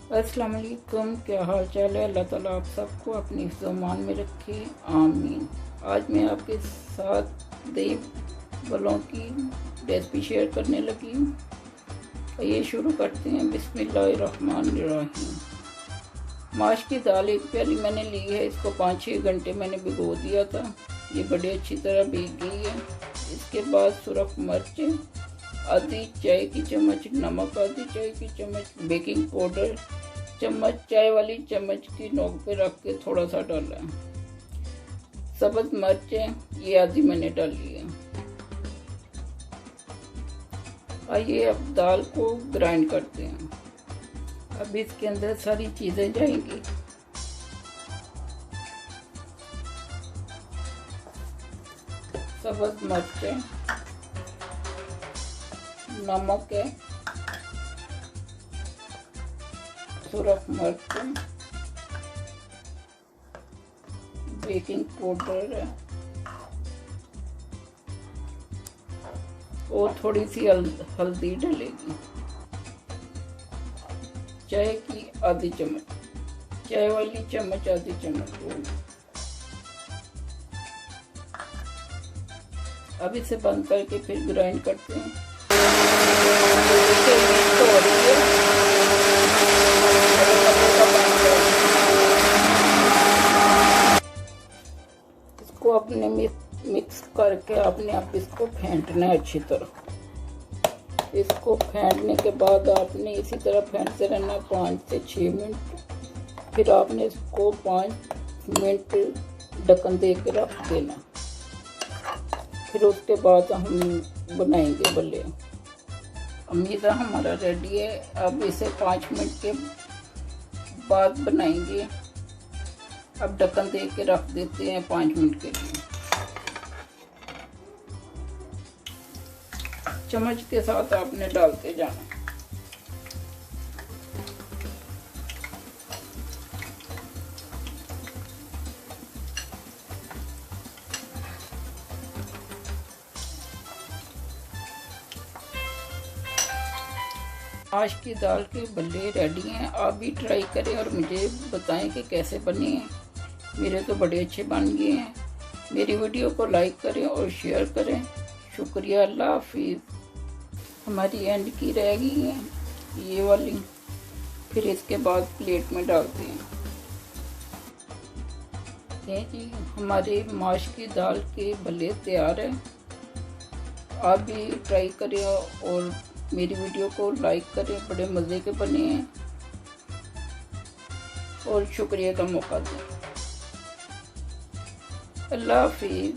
अस्सलाम वालेकुम, क्या हाल चाल है। अल्लाह ताला आप सबको अपनी हिफ्ज़-ओ-मान में रखे, आमीन। आज मैं आपके साथ दही बलों की रेसिपी शेयर करने लगी हूँ। ये शुरू करते हैं। बिस्मिल्लाहिर्रहमानिर्रहीम। माश की दाल एक प्याली मैंने ली है। इसको 5-6 घंटे मैंने भिगो दिया था। ये बड़ी अच्छी तरह भीग गई है। इसके बाद सुरख मिर्च, आधी चाय की चम्मच नमक, आधी चाय की चम्मच बेकिंग पाउडर, चम्मच चाय वाली चम्मच की नोक पे रख के थोड़ा सा डाला है। सब्ज मिर्चें ये आधी मैंने डाली है। आइए अब दाल को ग्राइंड करते हैं। अब इसके अंदर सारी चीज़ें जाएंगी। सब्ज मिर्चें, नमक है, सुरख मिर्च, बेकिंग पाउडर है और थोड़ी सी हल्दी डलेगी। चाय की आधी चम्मच, चाय वाली चम्मच आधी चम्मच। अब इसे बंद करके फिर ग्राइंड करते हैं। इसको अपने मिक्स करके आपने आप इसको फेंटना है अच्छी तरह। इसको फेंटने के बाद आपने इसी तरह फेंटते रहना 5 से 6 मिनट। फिर आपने इसको 5 मिनट ढक्कन दे के रख देना। फिर उसके बाद हम बनाएंगे बल्ले। अमीज़ा हमारा रेडी है। अब इसे 5 मिनट के बाद बनाएंगे। अब ढक्कन दे के रख देते हैं 5 मिनट के लिए। चम्मच के साथ आपने डालते जाना। माश की दाल के बल्ले रेडी हैं। आप भी ट्राई करें और मुझे बताएं कि कैसे बने हैं। मेरे तो बड़े अच्छे बन गए हैं। मेरी वीडियो को लाइक करें और शेयर करें। शुक्रिया। अल्लाह हाफिज़। हमारी एंड की रह गई है ये वाली। फिर इसके बाद प्लेट में डालते हैं। जी, हमारे माश की दाल के बल्ले तैयार है। आप भी ट्राई करें और मेरी वीडियो को लाइक करें। बड़े मज़े के बने हैं और शुक्रिया का मौका दें। अल्लाह हाफिज़।